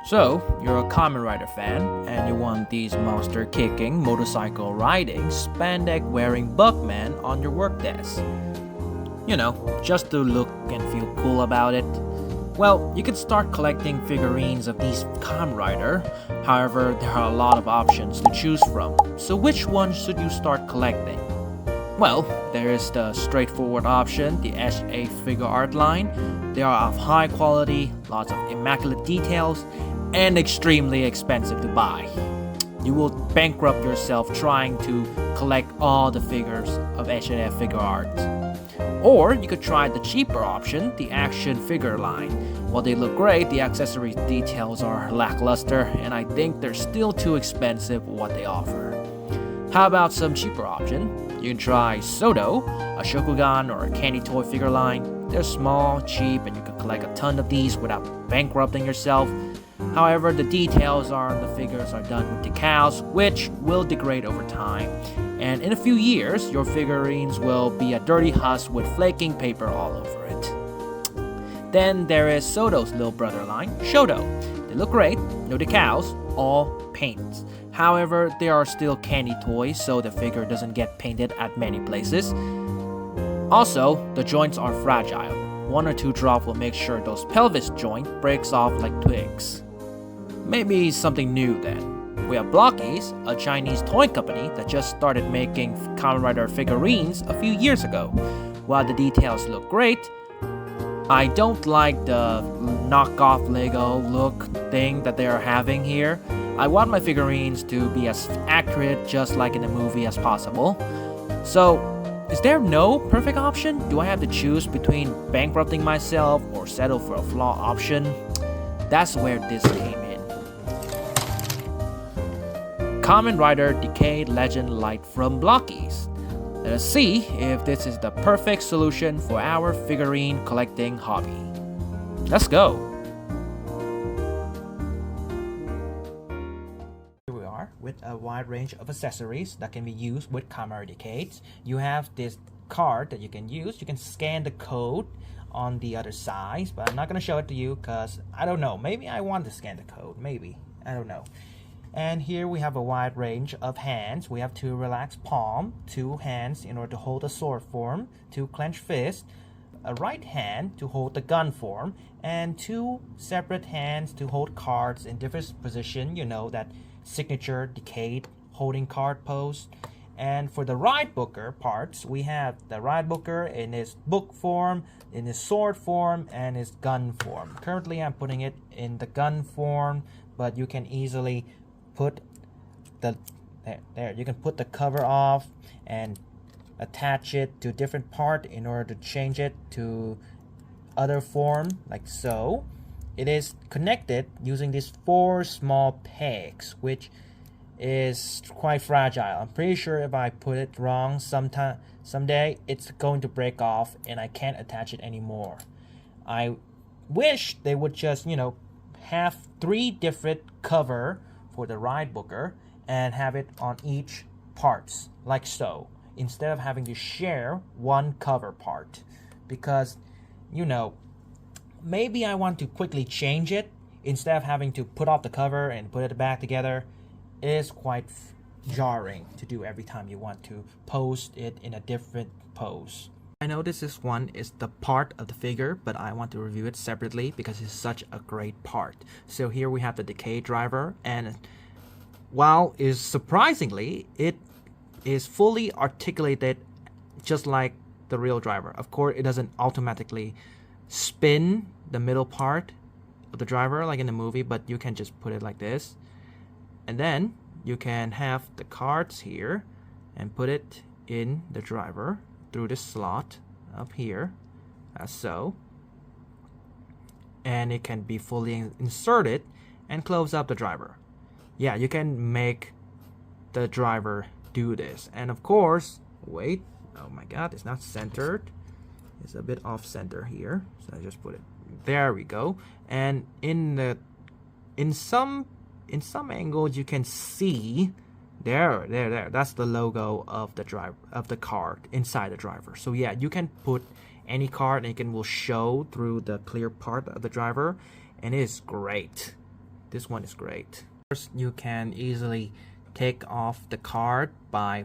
So, you're a Kamen Rider fan, and you want these monster-kicking, motorcycle-riding, spandex-wearing Buckman on your work desk. You know, just to look and feel cool about it. Well, you could start collecting figurines of these Kamen Rider. However, there are a lot of options to choose from. So which one should you start collecting? Well, there is the straightforward option, the HA figure art line. They are of high quality, lots of immaculate details, and extremely expensive to buy. You will bankrupt yourself trying to collect all the figures of HA figure art. Or you could try the cheaper option, the action figure line. While they look great, the accessory details are lackluster, and I think they're still too expensive for what they offer. How about some cheaper option? You can try Soto, a Shokugan or a candy toy figure line. They're small, cheap, and you can collect a ton of these without bankrupting yourself. However, the details on the figures are done with decals, which will degrade over time. And in a few years, your figurines will be a dirty husk with flaking paper all over it. Then there is Soto's little brother line, Shoto. They look great, no decals, all paints. However, they are still candy toys, so the figure doesn't get painted at many places. Also, the joints are fragile. One or two drops will make sure those pelvis joint breaks off like twigs. Maybe something new then. We have Blokees, a Chinese toy company that just started making Kamen Rider figurines a few years ago. While the details look great, I don't like the knockoff Lego look thing that they are having here. I want my figurines to be as accurate just like in the movie as possible. So, is there no perfect option? Do I have to choose between bankrupting myself or settle for a flaw option? That's where this came in. Kamen Rider Decade Legend Light from Blokees. Let us see if this is the perfect solution for our figurine collecting hobby. Let's go! Here we are with a wide range of accessories that can be used with Kamen Rider Decades. You have this card that you can use. You can scan the code on the other side, but I'm not going to show it to you because I don't know. Maybe I want to scan the code. Maybe. I don't know. And here we have a wide range of hands. We have two relaxed palm, two hands in order to hold the sword form, two clenched fists, a right hand to hold the gun form, and two separate hands to hold cards in different position. You know, that signature Decade holding card pose. And for the ride booker parts, we have the ride booker in his book form, in his sword form, and his gun form. Currently I'm putting it in the gun form, but you can easily put the you can put the cover off and attach it to different part in order to change it to other form, like so. It is connected using these 4 small pegs, which is quite fragile. I'm pretty sure if I put it wrong someday it's going to break off and I can't attach it anymore. I wish they would just, you know, have 3 different cover for the ride booker and have it on each parts, like so, instead of having to share one cover part. Because, you know, maybe I want to quickly change it instead of having to put off the cover and put it back together. It is quite jarring to do every time you want to post it in a different pose. I know this one is the part of the figure, but I want to review it separately because it's such a great part. So here we have the decay driver, and while is surprisingly, it is fully articulated just like the real driver. Of course, it doesn't automatically spin the middle part of the driver like in the movie, but you can just put it like this. And then you can have the cards here and put it in the driver through this slot up here, as so, and it can be fully inserted and close up the driver. Yeah, you can make the driver do this. And of course, wait, oh my god, it's not centered. It's a bit off center here, so I just put it there. We go. And in some angles you can see there, that's the logo of the driver, of the card inside the driver. So yeah, you can put any card and it will show through the clear part of the driver, and it is great. This one is great. First, you can easily take off the card by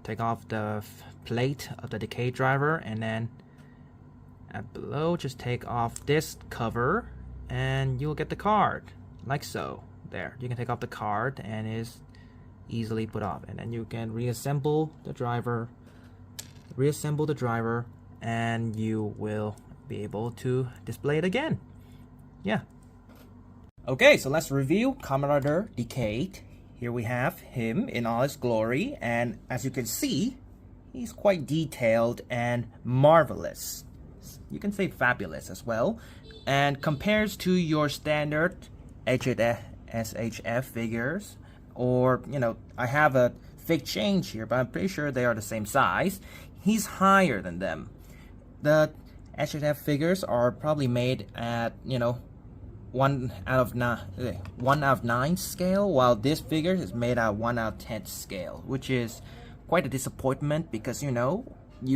take off the plate of the decay driver, and then at below just take off this cover and you'll get the card like so. There, you can take off the card and it's easily put off, and then you can reassemble the driver, and you will be able to display it again. Yeah. Okay, so let's review Kamen Rider Decade. Here we have him in all his glory, and as you can see, he's quite detailed and marvelous. You can say fabulous as well, and compares to your standard SHF figures, or I have a fake change here, but I'm pretty sure they are the same size. He's higher than them. The SHF figures are probably made at 1 out of 9 scale, while this figure is made at 1 out of 10 scale, which is quite a disappointment because you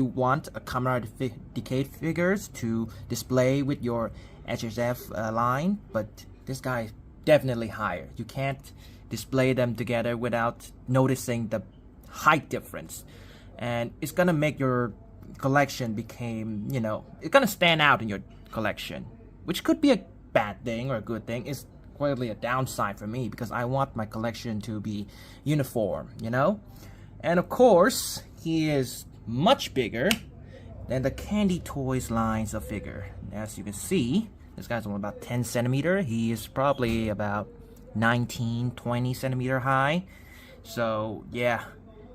want a Kamen Rider Decade figures to display with your SHF line, but this guy is definitely higher. You can't display them together without noticing the height difference, and it's gonna make your collection it's gonna stand out in your collection, which could be a bad thing or a good thing. It's quite a downside for me because I want my collection to be uniform, and of course he is much bigger than the Candy Toys lines of figure. As you can see, this guy's only about 10 centimeter. He is probably about 19-20 centimeter high. So yeah,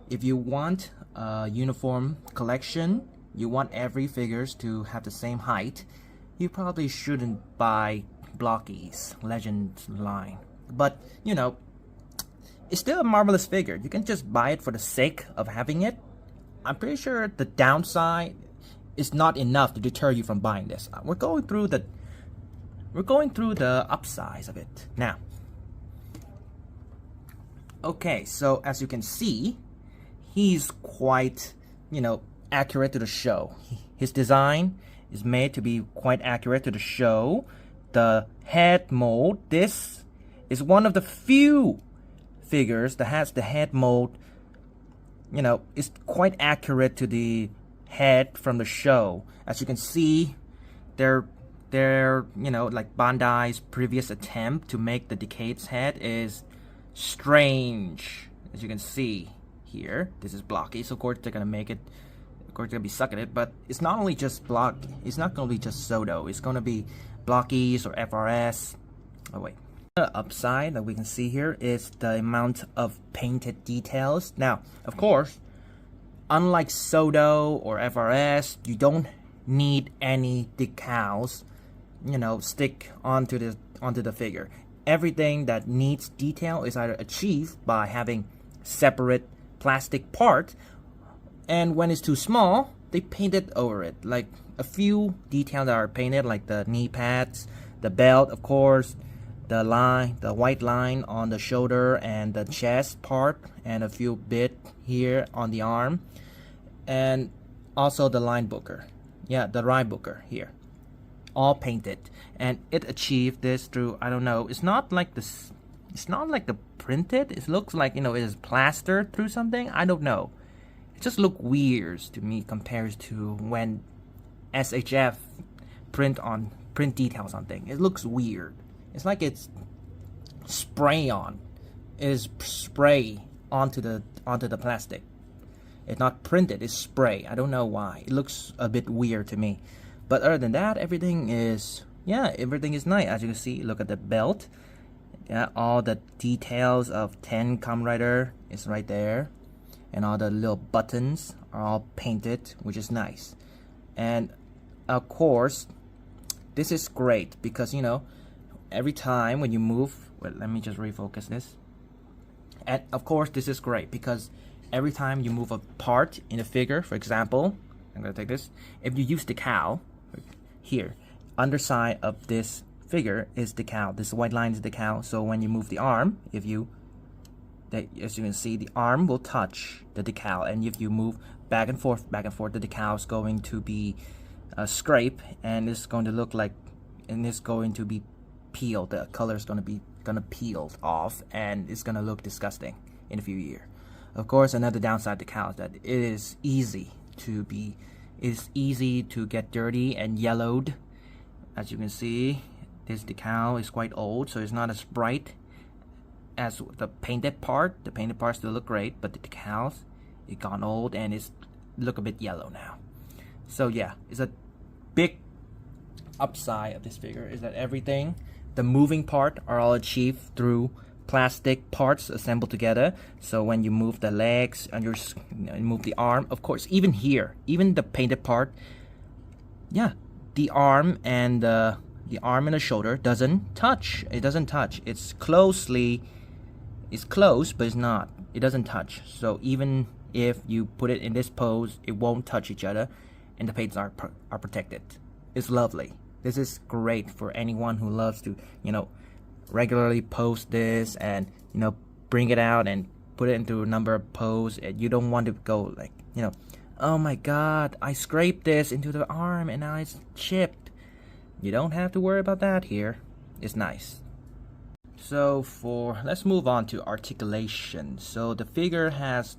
if you want a uniform collection, you want every figures to have the same height, you probably shouldn't buy Blokees Legends line. But it's still a marvelous figure. You can just buy it for the sake of having it. I'm pretty sure the downside is not enough to deter you from buying this. We're going through the upsides of it now. Okay, so as you can see, he's quite accurate to the show. His design is made to be quite accurate to the show. The head mold, this is one of the few figures that has the head mold, is quite accurate to the head from the show. As you can see, they're like Bandai's previous attempt to make the Decade's head is strange. As you can see here, this is blocky, so of course they're gonna make it, of course they're gonna be sucking it, but it's not only just it's not gonna be just Sodo, it's gonna be Blokees or FRS. Oh wait. The upside that we can see here is the amount of painted details. Now, of course, unlike Sodo or FRS, you don't need any decals, stick onto the figure. Everything that needs detail is either achieved by having separate plastic part, and when it's too small, they paint it over it. Like a few details that are painted, like the knee pads, the belt, of course, the white line on the shoulder and the chest part, and a few bit here on the arm, and also the line booker. Yeah, the ride booker here, all painted, and it achieved this through, I don't know, it's not like this, it's not like the printed, it looks like it is plastered through something. I don't know, it just look weird to me compared to when SHF print details on thing. It looks weird. It's like it's spray onto the plastic. It's not printed, it's spray. I don't know why. It looks a bit weird to me. But other than that, everything is nice. As you can see, look at the belt. Yeah, all the details of 10 Kamen Rider is right there. And all the little buttons are all painted, which is nice. And of course, this is great because every time when you move, let me just refocus this. And of course, this is great because every time you move a part in a figure, for example, I'm gonna take this. If you use decal, here, underside of this figure is decal. This white line is decal. So when you move the arm, as you can see, the arm will touch the decal, and if you move back and forth, the decal is going to be a scrape, and it's going to look like, and it's going to be peel. The color is gonna peel off, and it's gonna look disgusting in a few years. Of course, another downside to decals is that it is easy to get dirty and yellowed. As you can see, this decal is quite old, so it's not as bright as the painted part. The painted part still look great, but the decals, it gone old and it's look a bit yellow now. So yeah, it's a big upside of this figure is that everything, the moving part are all achieved through plastic parts assembled together. So when you move the legs and you move the arm, of course, even here, even the painted part, yeah, the arm and the shoulder doesn't touch. It doesn't touch. It's close, but it's not. It doesn't touch. So even if you put it in this pose, it won't touch each other, and the paints are protected. It's lovely. This is great for anyone who loves to, regularly post this and, bring it out and put it into a number of poses. And you don't want to go like, oh my god, I scraped this into the arm and now it's chipped. You don't have to worry about that here. It's nice. So let's move on to articulation. So the figure has,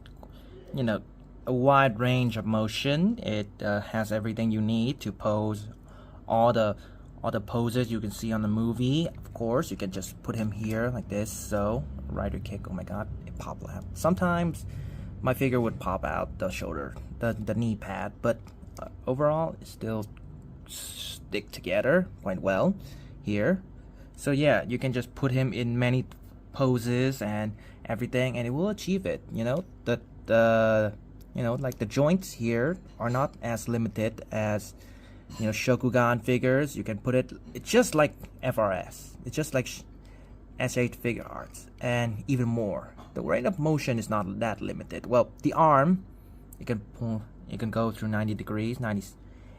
a wide range of motion. It has everything you need to pose all the poses you can see on the movie. Of course, you can just put him here like this. So rider kick, oh my god, it popped out. Sometimes my figure would pop out the shoulder, the knee pad, but overall it still stick together quite well here. So yeah, you can just put him in many poses and everything, and it will achieve it. Like the joints here are not as limited as Shokugan figures. You can put it's just like FRS. It's just like SH figure arts, and even more. The range of motion is not that limited. Well, the arm, you can go through 90 degrees,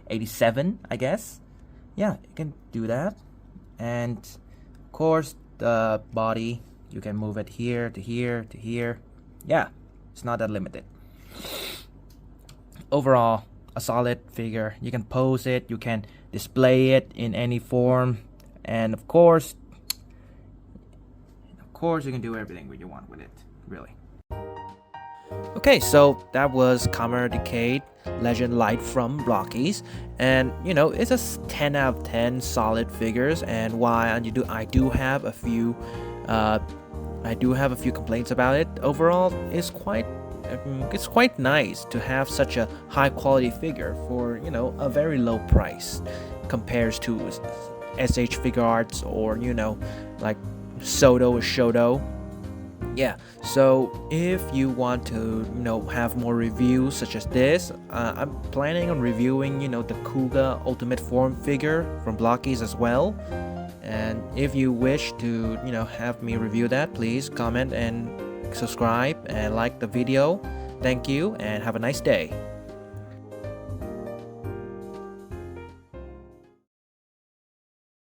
87, I guess. Yeah, you can do that. And of course, the body, you can move it here to here to here. Yeah, it's not that limited. Overall, a solid figure. You can pose it, you can display it in any form, and of course you can do everything you want with it, really. Okay, so that was Kamen Rider Legend Light from Blokees, and it's a 10 out of 10 solid figures. And why I do have a few complaints about it. Overall, it's quite nice to have such a high quality figure for a very low price compares to SH figure arts or like Soto or Shoto. Yeah, so if you want to have more reviews such as this, I'm planning on reviewing the Kuga Ultimate Form figure from Blokees as well. And if you wish to have me review that, please comment and subscribe and like the video. Thank you and have a nice day.